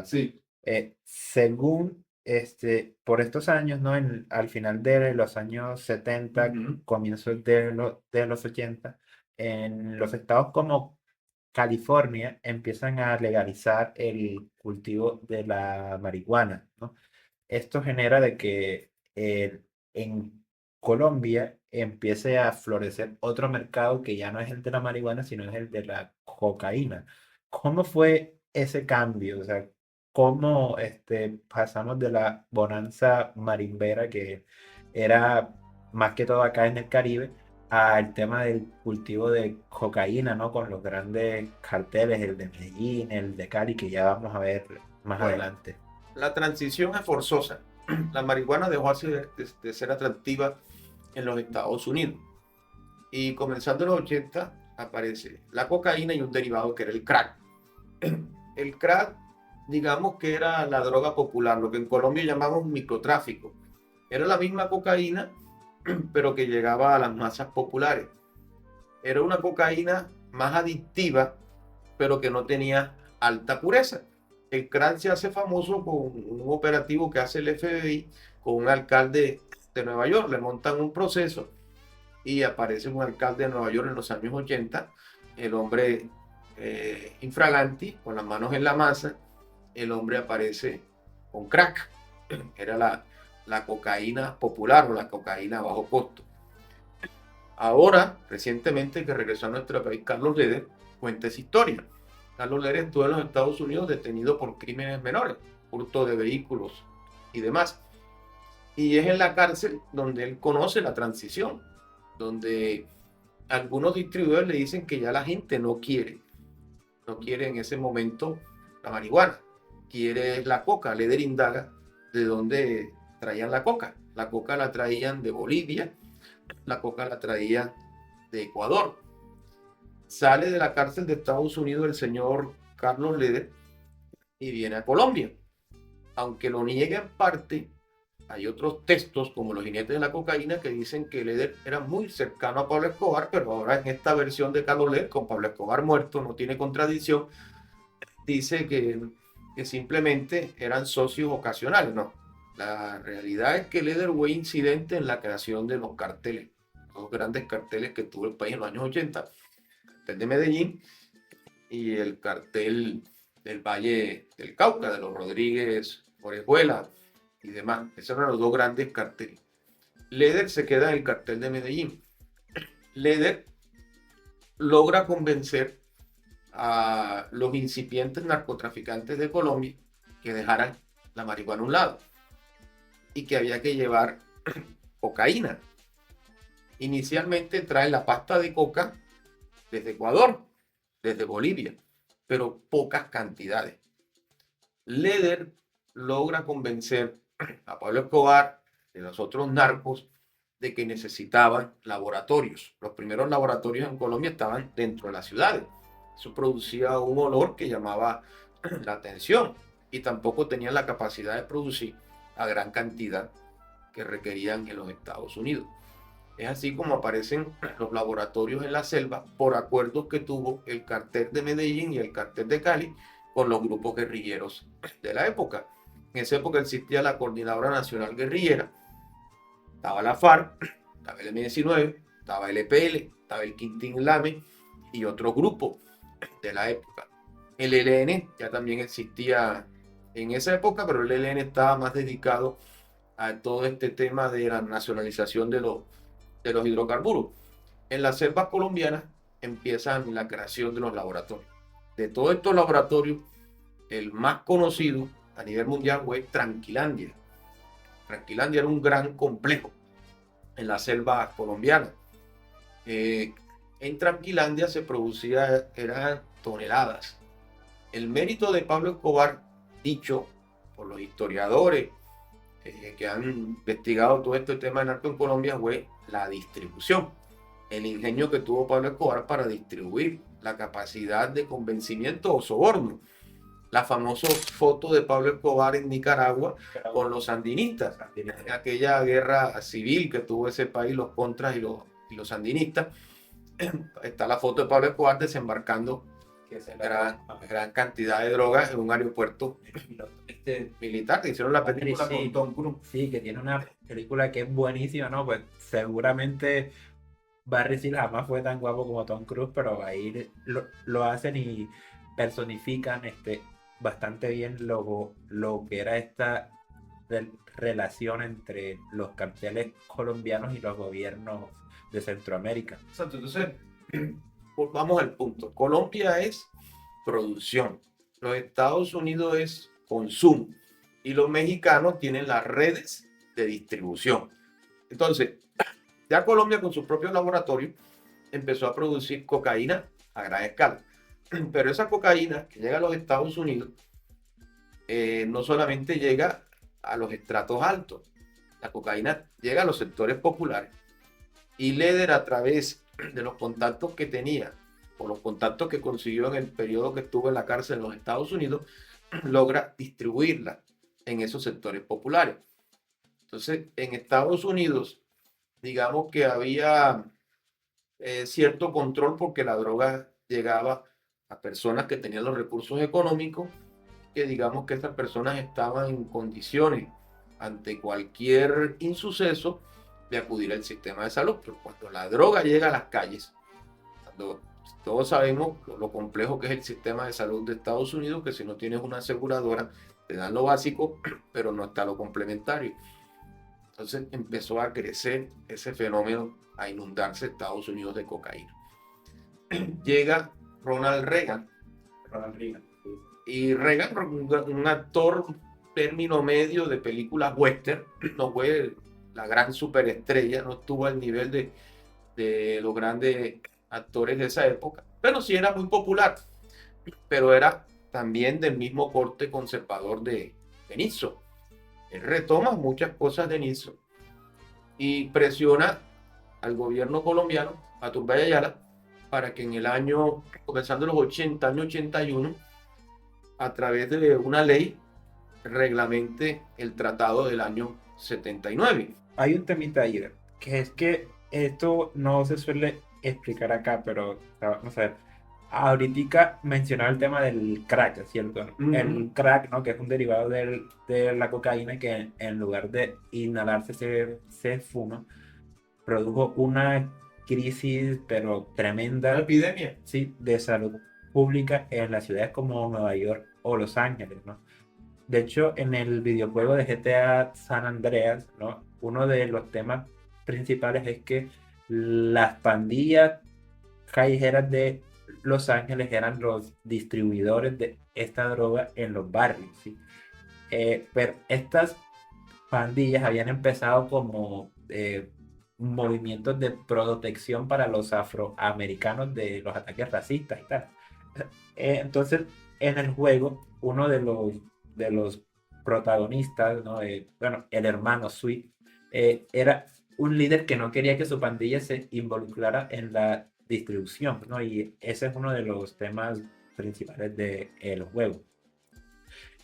Sí. Según por estos años, ¿no? Al final de los años 70, Ujú. comienzos de los 80, en los estados como California empiezan a legalizar el cultivo de la marihuana, ¿no? Esto genera de que en Colombia empiece a florecer otro mercado que ya no es el de la marihuana, sino es el de la cocaína. ¿Cómo fue ese cambio? O sea, ¿cómo pasamos de la bonanza marimbera que era más que todo acá en el Caribe al tema del cultivo de cocaína, ¿no? Con los grandes carteles, el de Medellín, el de Cali, que ya vamos a ver más Bueno, adelante. la transición es forzosa. La marihuana dejó así de ser atractiva en los Estados Unidos. Y comenzando en los 80 aparece la cocaína y un derivado que era el crack. El crack, digamos que era la droga popular, lo que en Colombia llamamos microtráfico. Era la misma cocaína, pero que llegaba a las masas populares. Era una cocaína más adictiva, pero que no tenía alta pureza. El crack se hace famoso con un operativo que hace el FBI con un alcalde de Nueva York. Le montan un proceso y aparece un alcalde de Nueva York en los años 80, el hombre infraganti, con las manos en la masa, el hombre aparece con crack, era la cocaína popular o la cocaína a bajo costo. Ahora, recientemente que regresó a nuestro país, Carlos Leder cuenta esa historia. Carlos Leder estuvo en los Estados Unidos detenido por crímenes menores, hurto de vehículos y demás. Y es en la cárcel donde él conoce la transición, donde algunos distribuidores le dicen que ya la gente no quiere en ese momento la marihuana, quiere la coca. Leder indaga de dónde traían la coca. La coca la traían de Bolivia, la coca la traían de Ecuador. Sale de la cárcel de Estados Unidos el señor Carlos Leder y viene a Colombia. Aunque lo niega en parte, hay otros textos, como Los jinetes de la cocaína, que dicen que Leder era muy cercano a Pablo Escobar, pero ahora en esta versión de Carlos Leder, con Pablo Escobar muerto, no tiene contradicción, dice que simplemente eran socios ocasionales. No, la realidad es que Leder fue incidente en la creación de los carteles, los grandes carteles que tuvo el país en los años 80, el cartel de Medellín y el cartel del Valle del Cauca, de los Rodríguez, Orejuela y demás. Esos eran los dos grandes carteles. Leder se queda en el cartel de Medellín. Leder logra convencer a los incipientes narcotraficantes de Colombia que dejaran la marihuana a un lado y que había que llevar cocaína. Inicialmente traen la pasta de coca desde Ecuador, desde Bolivia, pero pocas cantidades. Leder logra convencer a Pablo Escobar y a los otros narcos de que necesitaban laboratorios. Los primeros laboratorios en Colombia estaban dentro de las ciudades. Eso producía un olor que llamaba la atención y tampoco tenían la capacidad de producir a gran cantidad que requerían en los Estados Unidos. Es así como aparecen los laboratorios en la selva por acuerdos que tuvo el cartel de Medellín y el cartel de Cali con los grupos guerrilleros de la época. En esa época existía la Coordinadora Nacional Guerrillera, estaba la FARC, estaba el M-19, estaba el EPL, estaba el Quintín Lame y otros grupos de la época. El ELN ya también existía en esa época, pero el ELN estaba más dedicado a todo este tema de la nacionalización de los hidrocarburos. En las selvas colombianas empiezan la creación de los laboratorios. De todos estos laboratorios, el más conocido a nivel mundial fue Tranquilandia. Tranquilandia era un gran complejo en la selva colombiana. Eh, en Tranquilandia se producía, eran toneladas. El mérito de Pablo Escobar, dicho por los historiadores que han investigado todo este tema de narco en Colombia, fue la distribución. El ingenio que tuvo Pablo Escobar para distribuir, la capacidad de convencimiento o soborno. La famosa foto de Pablo Escobar en Nicaragua con los sandinistas, en aquella guerra civil que tuvo ese país, los contras y los sandinistas. Está la foto de Pablo Escobar desembarcando que se gran cantidad de drogas en un aeropuerto este militar. Que hicieron la película sí, con Tom Cruise. sí, que tiene una película que es buenísima, ¿no? Pues seguramente Barry Seal jamás fue tan guapo como Tom Cruise, pero ahí lo hacen y personifican bastante bien lo que era esta relación entre los carteles colombianos y los gobiernos de Centroamérica. Exacto. Entonces, vamos al punto. Colombia es producción, los Estados Unidos es consumo y los mexicanos tienen las redes de distribución. Entonces, ya Colombia con su propio laboratorio empezó a producir cocaína a gran escala. Pero esa cocaína que llega a los Estados Unidos no solamente llega a los estratos altos, la cocaína llega a los sectores populares y Leder, a través de los contactos que tenía o los contactos que consiguió en el periodo que estuvo en la cárcel en los Estados Unidos, logra distribuirla en esos sectores populares. Entonces, en Estados Unidos, digamos que había cierto control porque la droga llegaba a personas que tenían los recursos económicos, que digamos que estas personas estaban en condiciones ante cualquier insuceso de acudir al sistema de salud. Pero cuando la droga llega a las calles, cuando todos sabemos lo complejo que es el sistema de salud de Estados Unidos, que si no tienes una aseguradora, te dan lo básico, pero no está lo complementario. Entonces empezó a crecer ese fenómeno, a inundarse Estados Unidos de cocaína. Llega Ronald Reagan. Y Reagan, un actor término medio de películas western, no fue la gran superestrella, no estuvo al nivel de los grandes actores de esa época, pero sí era muy popular, pero era también del mismo corte conservador de Nixon. Él retoma muchas cosas de Nixon y presiona al gobierno colombiano, a Turbay Ayala, para que en el año, comenzando los 80, año 81, a través de una ley, reglamente el tratado del año 79. Hay un temita ahí, que es que esto no se suele explicar acá, pero vamos a ver. Ahorita mencionaba el tema del crack, ¿cierto? El crack, ¿no? Que es un derivado de la cocaína que en lugar de inhalarse se fuma, produjo una crisis, pero tremenda. Una epidemia. Sí, de salud pública en las ciudades como Nueva York o Los Ángeles, ¿no? De hecho, en el videojuego de GTA San Andreas, ¿no? Uno de los temas principales es que las pandillas callejeras de Los Ángeles eran los distribuidores de esta droga en los barrios, ¿sí? Pero estas pandillas habían empezado como movimientos de protección para los afroamericanos de los ataques racistas y tal. Entonces, en el juego, uno de los protagonistas, ¿no? Bueno, el hermano Sweet, era un líder que no quería que su pandilla se involucrara en la distribución, ¿no? Y ese es uno de los temas principales del juego.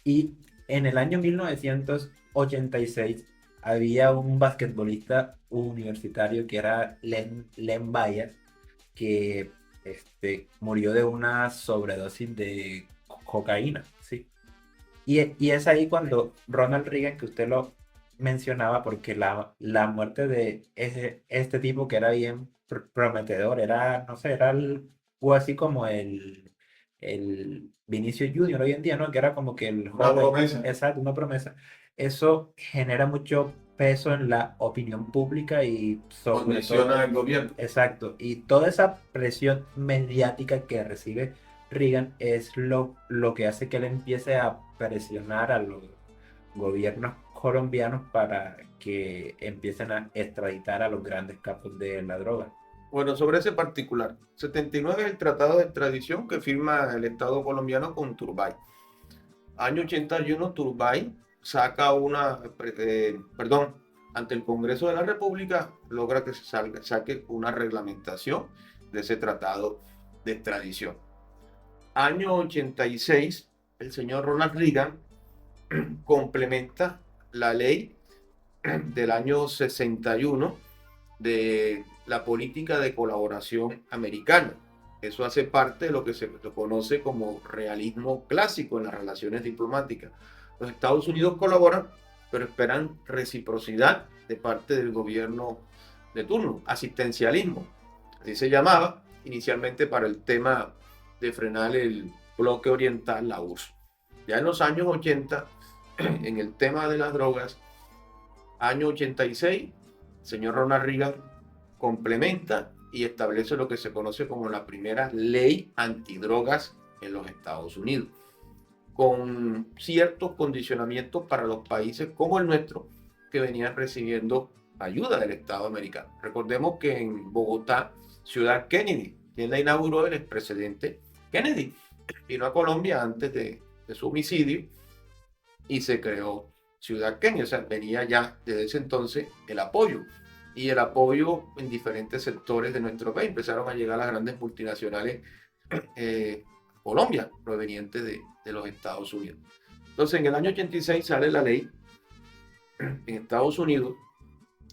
Y en el año 1986 había un basquetbolista universitario que era Len Bias, que murió de una sobredosis de cocaína, ¿sí? Y es ahí cuando Ronald Reagan, que usted lo mencionaba, porque la muerte de este tipo que era bien prometedor, era, no sé, era algo así como el Vinicius Junior hoy en día, ¿no? Que era como que el Una joven, promesa. exacto, una promesa. Eso genera mucho peso en la opinión pública y sobre Condiciona todo, al gobierno. exacto, y toda esa presión mediática que recibe Reagan es lo que hace que él empiece a presionar a los gobiernos colombianos para que empiecen a extraditar a los grandes capos de la droga. Bueno, sobre ese particular, 79 es el tratado de extradición que firma el Estado colombiano con Turbay. Año 81, Turbay saca ante el Congreso de la República, logra que se saque una reglamentación de ese tratado de extradición. Año 86, el señor Ronald Reagan complementa la ley del año 61 de la política de colaboración americana. Eso hace parte de lo que se conoce como realismo clásico en las relaciones diplomáticas. Los Estados Unidos colaboran, pero esperan reciprocidad de parte del gobierno de turno, asistencialismo, así se llamaba inicialmente para el tema de frenar el bloque oriental, la URSS. Ya en los años 80, en el tema de las drogas, año 86, el señor Ronald Reagan complementa y establece lo que se conoce como la primera ley antidrogas en los Estados Unidos, con ciertos condicionamientos para los países como el nuestro, que venían recibiendo ayuda del Estado americano. Recordemos que en Bogotá, Ciudad Kennedy, quien la inauguró el expresidente Kennedy, vino a Colombia antes de su homicidio y se creó Ciudad Kennedy, o sea, venía ya desde ese entonces el apoyo. Y el apoyo en diferentes sectores de nuestro país. Empezaron a llegar las grandes multinacionales Colombia, provenientes de los Estados Unidos. Entonces, en el año 86 sale la ley en Estados Unidos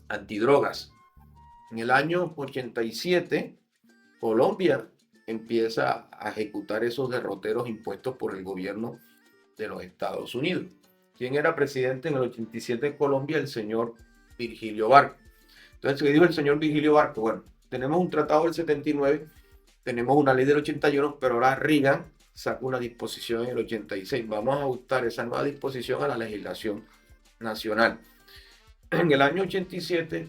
antidrogas. En el año 87, Colombia empieza a ejecutar esos derroteros impuestos por el gobierno de los Estados Unidos. ¿Quién era presidente en el 87 en Colombia? El señor Virgilio Barco. Entonces, ¿qué dijo el señor Virgilio Barco? Bueno, tenemos un tratado del 79, tenemos una ley del 81, pero ahora Reagan sacó una disposición en el 86. Vamos a ajustar esa nueva disposición a la legislación nacional. En el año 87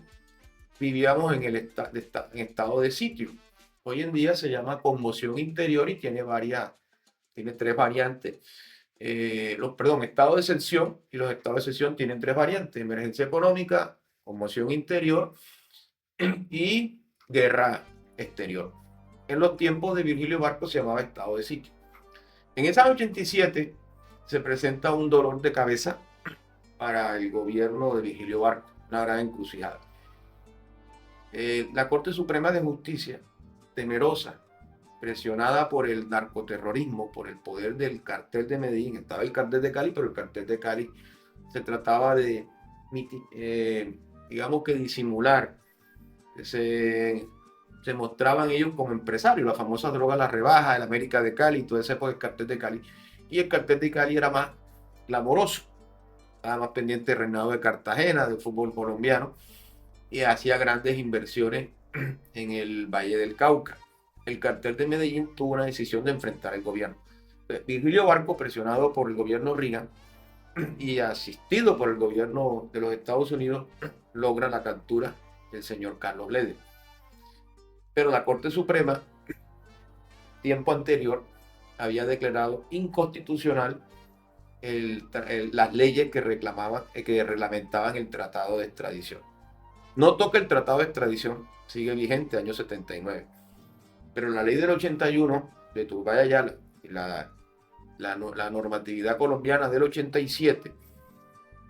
vivíamos en estado de sitio. Hoy en día se llama conmoción interior y tiene tres variantes. Estado de excepción, y los estados de excepción tienen tres variantes: emergencia económica, conmoción interior y guerra exterior. En los tiempos de Virgilio Barco se llamaba estado de sitio. En ese año 87 se presenta un dolor de cabeza para el gobierno de Virgilio Barco, una gran encrucijada. La Corte Suprema de Justicia, temerosa, presionada por el narcoterrorismo, por el poder del cartel de Medellín, estaba el cartel de Cali, pero el cartel de Cali se trataba de digamos que disimular, se mostraban ellos como empresarios, la famosa droga La Rebaja, el América de Cali, todo ese pues, el cartel de Cali. Y el cartel de Cali era más glamoroso, estaba más pendiente del reinado de Cartagena, del fútbol colombiano, y hacía grandes inversiones en el Valle del Cauca. El cartel de Medellín tuvo una decisión de enfrentar el gobierno. Virgilio Barco, presionado por el gobierno Reagan, y asistido por el gobierno de los Estados Unidos, logra la captura del señor Carlos Leder. Pero la Corte Suprema, tiempo anterior, había declarado inconstitucional las leyes que reglamentaban el tratado de extradición. No toca el tratado de extradición, sigue vigente, año 79. Pero la ley del 81 de Turbay Ayala, la normatividad colombiana del 87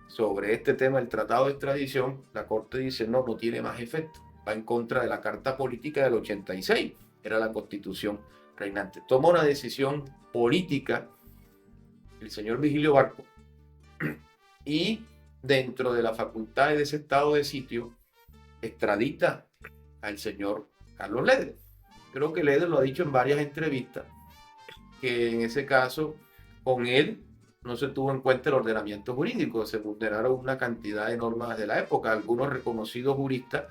sobre este tema del tratado de extradición, la Corte dice no tiene más efecto, va en contra de la Carta Política del 86, era la Constitución reinante. Toma una decisión política el señor Virgilio Barco y dentro de las facultades de ese estado de sitio extradita al señor Carlos Leder. Creo que Leder lo ha dicho en varias entrevistas, que en ese caso con él no se tuvo en cuenta el ordenamiento jurídico, se vulneraron una cantidad de normas de la época. Algunos reconocidos juristas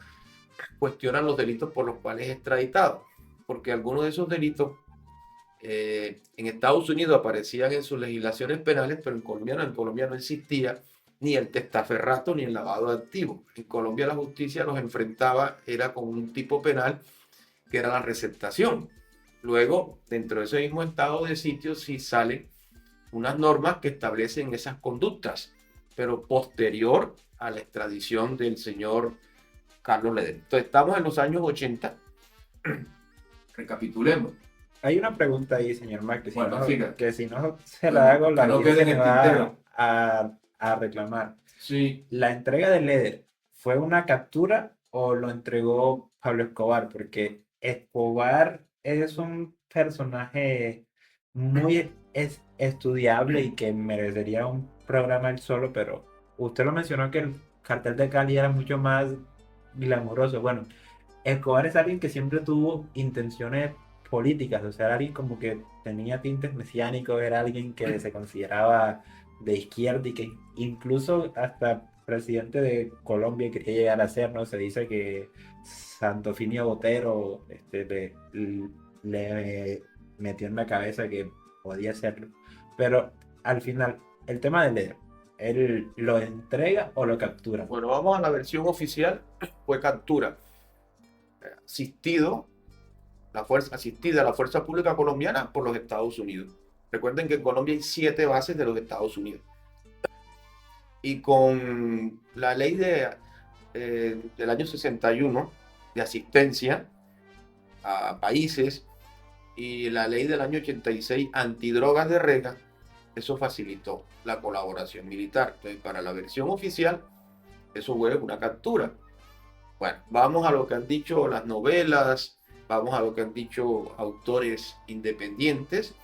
cuestionan los delitos por los cuales es extraditado, porque algunos de esos delitos en Estados Unidos aparecían en sus legislaciones penales, pero en Colombia no existía ni el testaferrato ni el lavado de activos. En Colombia la justicia los enfrentaba, era con un tipo penal que era la receptación. Luego, dentro de ese mismo estado de sitio, sí salen unas normas que establecen esas conductas, pero posterior a la extradición del señor Carlos Leder. Entonces, estamos en los años 80. Recapitulemos. Hay una pregunta ahí, señor Mac, que si no se la bueno, hago, la no gente se me va a reclamar. Sí. ¿La entrega de Leder fue una captura o lo entregó Pablo Escobar? Porque Escobar es un personaje muy estudiable y que merecería un programa él solo, pero usted lo mencionó que el cartel de Cali era mucho más glamuroso. Bueno, Escobar es alguien que siempre tuvo intenciones políticas, o sea, era alguien como que tenía tintes mesiánicos, era alguien que se consideraba de izquierda y que incluso hasta presidente de Colombia quería llegar a ser, ¿no? Se dice que Santofimio Botero le metió en la cabeza que podía hacerlo, pero al final, el tema del líder, ¿él lo entrega o lo captura? Bueno, vamos a la versión oficial, fue captura, asistido, asistida a la fuerza pública colombiana por los Estados Unidos. Recuerden que en Colombia hay 7 bases de los Estados Unidos. Y con la ley del año 61 de asistencia a países y la ley del año 86 antidrogas de Rega, eso facilitó la colaboración militar. Entonces, para la versión oficial, eso fue una captura. Bueno, vamos a lo que han dicho las novelas, vamos a lo que han dicho autores independientes.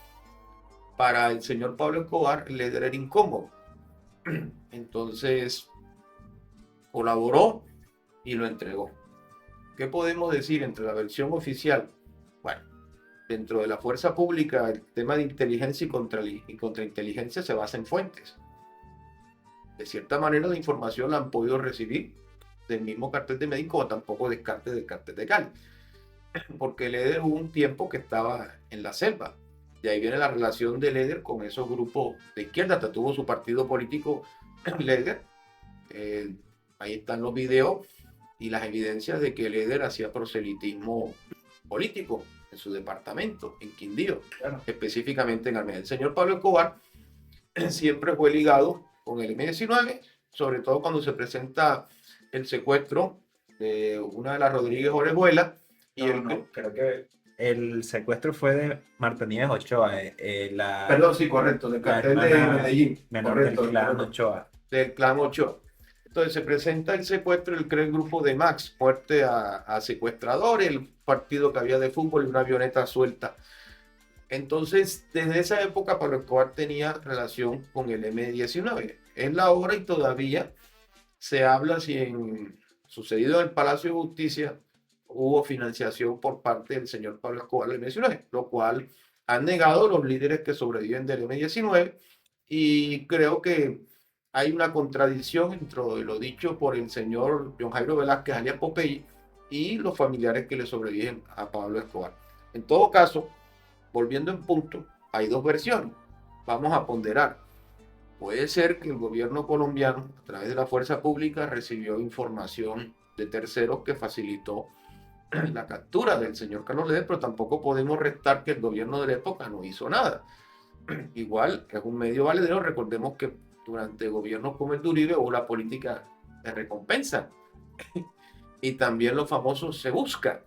Para el señor Pablo Escobar, el líder era incómodo. Entonces, colaboró y lo entregó. ¿Qué podemos decir entre la versión oficial? Bueno, dentro de la fuerza pública, el tema de inteligencia y contrainteligencia se basa en fuentes. De cierta manera, la información la han podido recibir del mismo cartel de Medellín, como tampoco descarte del cartel de Cali. Porque Leder hubo un tiempo que estaba en la selva. De ahí viene la relación de Leder con esos grupos de izquierda. Hasta tuvo su partido político Leder. Ahí están los videos y las evidencias de que Leder hacía proselitismo político en su departamento, en Quindío, claro, específicamente en Armenia. El señor Pablo Escobar siempre fue ligado con el M-19, sobre todo cuando se presenta el secuestro de una de las Rodríguez Orejuela. Creo que el secuestro fue de Marta Nieves Ochoa, perdón, sí, correcto, del cartel de Medellín, correcto, del clan Ochoa. Del clan Ochoa. Entonces se presenta el secuestro, el grupo de Max, muerte a secuestradores, el partido que había de fútbol y una avioneta suelta. Entonces, desde esa época, Pablo Escobar tenía relación con el M-19. Es la hora y todavía se habla si sucedido en el Palacio de Justicia hubo financiación por parte del señor Pablo Escobar del M-19, lo cual han negado los líderes que sobreviven del M-19, y creo que hay una contradicción entre lo dicho por el señor John Jairo Velázquez alias Popeye y los familiares que le sobreviven a Pablo Escobar. En todo caso, volviendo en punto, hay dos versiones. Vamos a ponderar. Puede ser que el gobierno colombiano, a través de la fuerza pública, recibió información de terceros que facilitó la captura del señor Carlos Leder, pero tampoco podemos restar que el gobierno de la época no hizo nada. Igual es un medio valedero. Recordemos que durante gobiernos como el de Uribe hubo la política de recompensa y también los famosos se busca,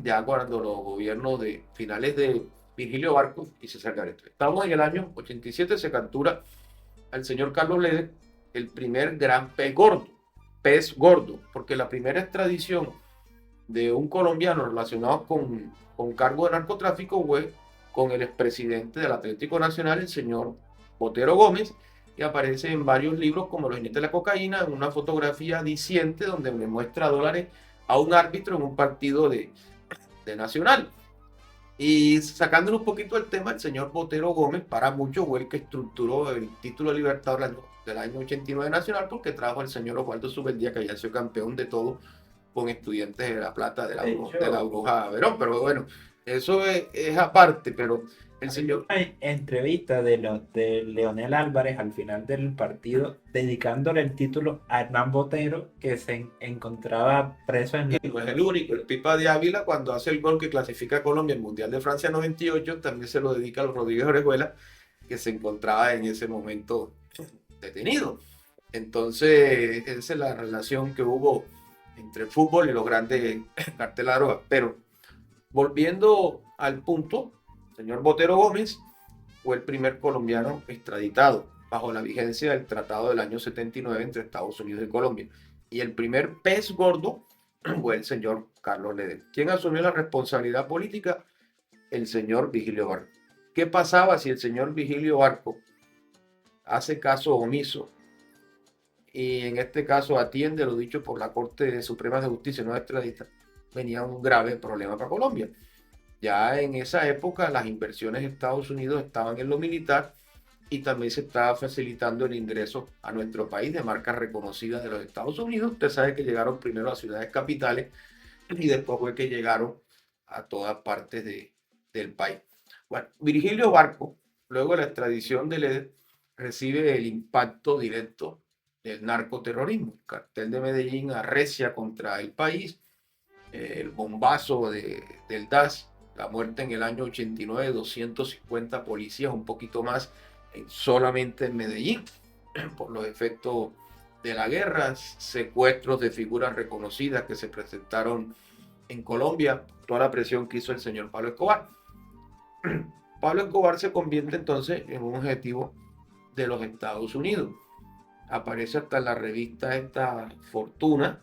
ya cuando los gobiernos de finales de Virgilio Barco y César Gareto. Estamos en el año 87, se captura al señor Carlos Leder, el primer gran pez gordo, porque la primera extradición de un colombiano relacionado con cargo de narcotráfico fue con el expresidente del Atlético Nacional, el señor Botero Gómez, que aparece en varios libros como Los jinetes de la cocaína, en una fotografía diciente donde le muestra dólares a un árbitro en un partido de Nacional. Y sacándole un poquito el tema, el señor Botero Gómez, para muchos, fue el que estructuró el título de Libertador del año 89 Nacional, porque trajo al señor Osvaldo Subeldía, que había sido campeón de todo con Estudiantes de La Plata de la Bruja Verón. Pero bueno, eso es aparte. Pero el señor... Hay entrevista de Leonel Álvarez al final del partido dedicándole el título a Hernán Botero, que se encontraba preso en... Y no es el único. El Pipa de Ávila, cuando hace el gol que clasifica a Colombia al Mundial de Francia 98, también se lo dedica a los Rodríguez Orejuela, que se encontraba en ese momento detenido. Entonces, esa es la relación que hubo entre el fútbol y los grandes carteles de droga. Pero volviendo al punto, el señor Botero Gómez fue el primer colombiano extraditado bajo la vigencia del tratado del año 79 entre Estados Unidos y Colombia. Y el primer pez gordo fue el señor Carlos Leder. ¿Quién asumió la responsabilidad política? El señor Vigilio Barco. ¿Qué pasaba si el señor Vigilio Barco hace caso omiso y en este caso atiende lo dicho por la Corte Suprema de Justicia, no extradita? Venía un grave problema para Colombia. Ya en esa época las inversiones de Estados Unidos estaban en lo militar y también se estaba facilitando el ingreso a nuestro país de marcas reconocidas de los Estados Unidos. Usted sabe que llegaron primero a ciudades capitales y después fue que llegaron a todas partes del país. Bueno, Virgilio Barco, luego de la extradición de Leder, recibe el impacto directo del narcoterrorismo. El cartel de Medellín arrecia contra el país, el bombazo del DAS, la muerte en el año 89 250 policías, un poquito más solamente en Medellín, por los efectos de la guerra, secuestros de figuras reconocidas que se presentaron en Colombia, toda la presión que hizo el señor Pablo Escobar. Pablo Escobar se convierte entonces en un objetivo de los Estados Unidos. Aparece hasta en la revista esta Fortuna,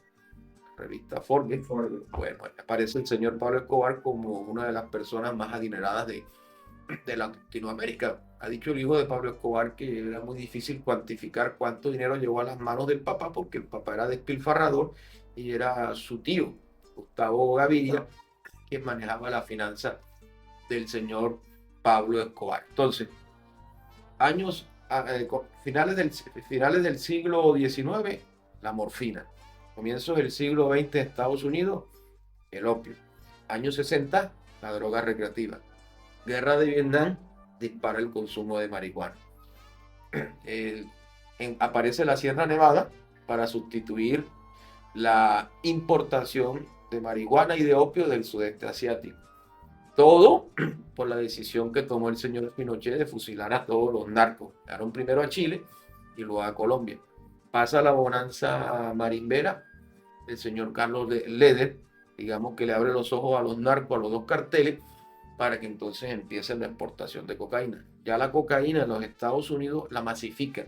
revista Forbes. Bueno, aparece el señor Pablo Escobar como una de las personas más adineradas de Latinoamérica. Ha dicho el hijo de Pablo Escobar que era muy difícil cuantificar cuánto dinero llegó a las manos del papá, porque el papá era despilfarrador y era su tío, Gustavo Gaviria, quien manejaba la finanza del señor Pablo Escobar. Entonces, finales del siglo XIX, la morfina. Comienzos del siglo XX en Estados Unidos, el opio. Años 60, la droga recreativa. Guerra de Vietnam, dispara el consumo de marihuana. Aparece la Sierra Nevada para sustituir la importación de marihuana y de opio del sudeste asiático. Todo por la decisión que tomó el señor Pinochet de fusilar a todos los narcos. Llegaron primero a Chile y luego a Colombia. Pasa la bonanza marimbera, el señor Carlos Leder, digamos que le abre los ojos a los narcos, a los dos carteles, para que entonces empiece la exportación de cocaína. Ya la cocaína en los Estados Unidos la masifica.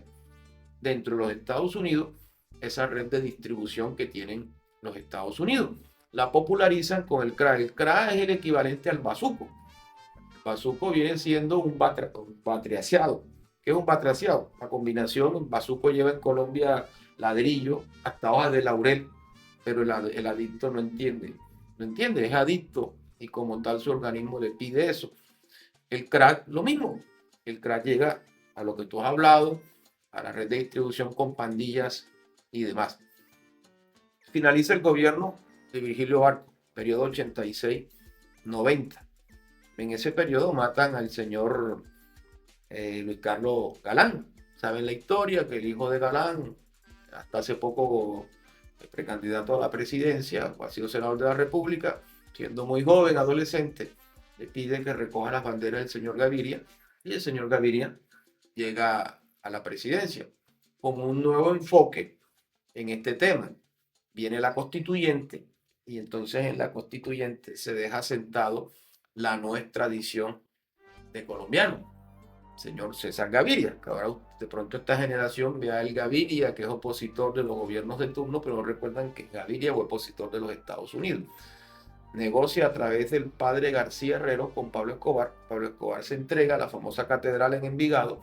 Dentro de los Estados Unidos, esa red de distribución que tienen los Estados Unidos. La popularizan con el crack. El crack es el equivalente al bazuco. El bazuco viene siendo un batraciado. ¿Qué es un batraciado? La combinación, el bazuco lleva en Colombia ladrillo, hasta hojas de laurel, pero el adicto no entiende. No entiende, es adicto y como tal su organismo le pide eso. El crack, lo mismo. El crack llega a lo que tú has hablado, a la red de distribución con pandillas y demás. Finaliza el gobierno de Virgilio Barco, periodo 86-90. En ese periodo matan al señor Luis Carlos Galán. Saben la historia que el hijo de Galán, hasta hace poco precandidato a la presidencia, ha sido senador de la República, siendo muy joven, adolescente, le pide que recoja las banderas del señor Gaviria y el señor Gaviria llega a la presidencia con un nuevo enfoque en este tema. Viene la constituyente y entonces en la constituyente se deja sentado la no extradición de colombianos. Señor César Gaviria, que ahora de pronto esta generación ve a el Gaviria, que es opositor de los gobiernos de turno, pero no recuerdan que Gaviria fue opositor de los Estados Unidos. Negocia a través del padre García Herrero con Pablo Escobar. Pablo Escobar se entrega a la famosa catedral en Envigado,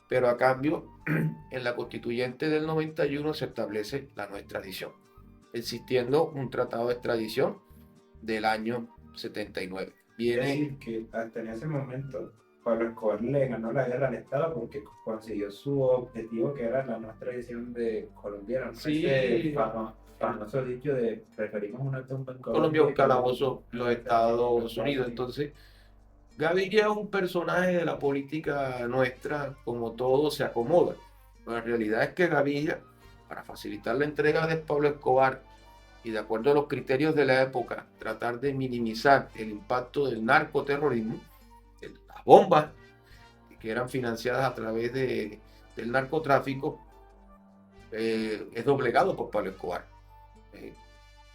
pero a cambio, en la constituyente del 91 se establece la no extradición, existiendo un tratado de extradición del año 79. Es decir, que hasta en ese momento Pablo Escobar le ganó la guerra al Estado porque consiguió su objetivo, que era la no extradición de colombianos. Sí, famoso dicho de preferimos una tumba en Colombia un calabozo los Estados Unidos. Entonces, Gaviria es un personaje de la política nuestra, como todo se acomoda. Pero la realidad es que Gaviria, para facilitar la entrega de Pablo Escobar y de acuerdo a los criterios de la época, tratar de minimizar el impacto del narcoterrorismo, las bombas que eran financiadas a través del narcotráfico, es doblegado por Pablo Escobar.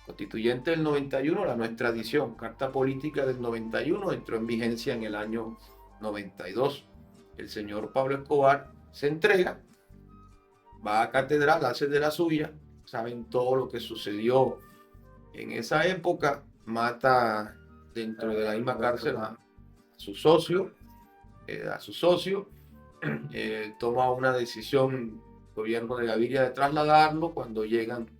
Constituyente del 91, la no extradición, carta política del 91, entró en vigencia en el año 92. El señor Pablo Escobar se entrega, va a catedral, hace de la suya, saben todo lo que sucedió en esa época, mata dentro de la misma cárcel a su socio, toma una decisión, el gobierno de Gaviria, de trasladarlo. Cuando llegan,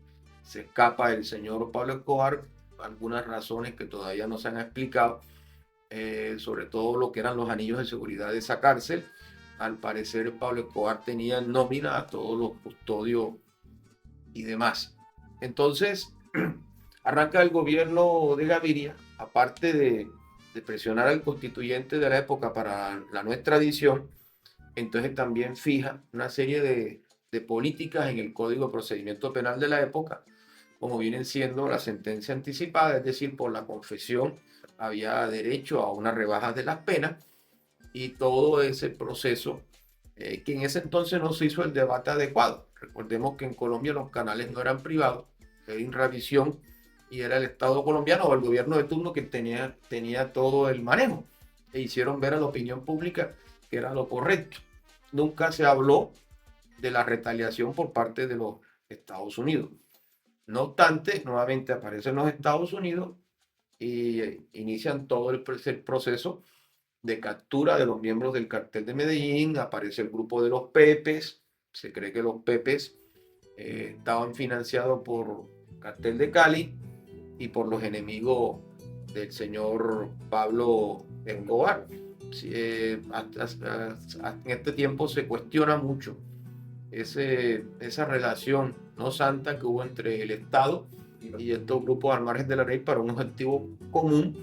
se escapa el señor Pablo Escobar, algunas razones que todavía no se han explicado, sobre todo lo que eran los anillos de seguridad de esa cárcel. Al parecer Pablo Escobar tenía en nómina a todos los custodios y demás. Entonces, arranca el gobierno de Gaviria, aparte de presionar al constituyente de la época para la no extradición, entonces también fija una serie de políticas en el Código de Procedimiento Penal de la época, como vienen siendo la sentencia anticipada, es decir, por la confesión había derecho a una rebaja de las penas, y todo ese proceso que en ese entonces no se hizo el debate adecuado. Recordemos que en Colombia los canales no eran privados, era Inravisión y era el Estado colombiano o el gobierno de turno que tenía todo el manejo, e hicieron ver a la opinión pública que era lo correcto. Nunca se habló de la retaliación por parte de los Estados Unidos. No obstante, nuevamente aparecen los Estados Unidos y inician todo el proceso de captura de los miembros del cartel de Medellín. Aparece el grupo de los Pepes. Se cree que los Pepes estaban financiados por cartel de Cali y por los enemigos del señor Pablo Escobar. En este tiempo se cuestiona mucho esa relación no santa que hubo entre el Estado y estos grupos al margen de la ley para un objetivo común,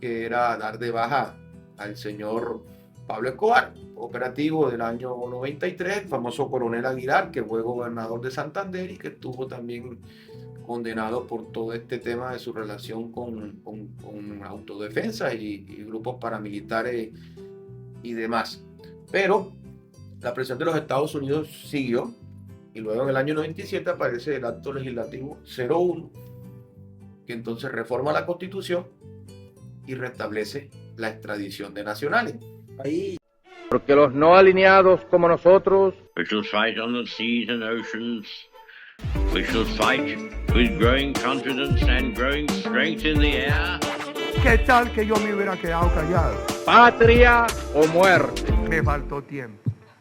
que era dar de baja al señor Pablo Escobar. Operativo del año 93, el famoso coronel Aguilar, que fue gobernador de Santander y que estuvo también condenado por todo este tema de su relación con autodefensa y grupos paramilitares y demás. Pero la presión de los Estados Unidos siguió, y luego en el año 97 aparece el acto legislativo 01, que entonces reforma la Constitución y restablece la extradición de nacionales. Ahí. Porque los no alineados como nosotros, we shall fight on the seas and oceans. We shall fight with growing confidence and growing strength in the air. ¿Qué tal que yo me hubiera quedado callado? patria o muerte. Me faltó tiempo.